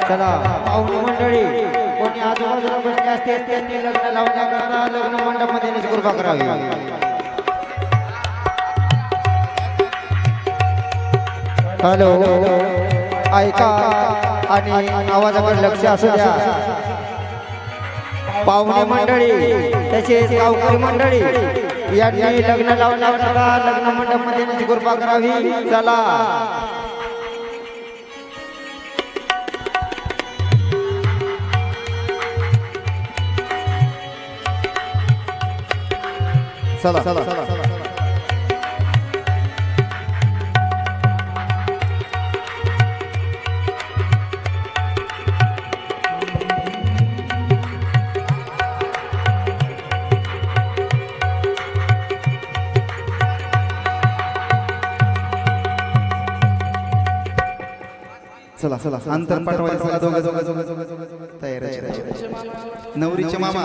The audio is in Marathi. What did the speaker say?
चला पाहुणे मंडळी कोणी आजूबाजूला बसले असते त्यांनी लग्न लावण्याकरता लग्न मंडपामध्ये कृपा करावी. हॅलो ऐका आणि आवाजावर लक्ष असू द्या. पाहुणे मंडळी तसेच गावकरी मंडळी यांनी लग्न लावण्याकरता लग्न मंडपामध्ये कृपा करावी. चला चला चला चला चला अंतर पाठवायचं दोघं तयार. नवरीचे मामा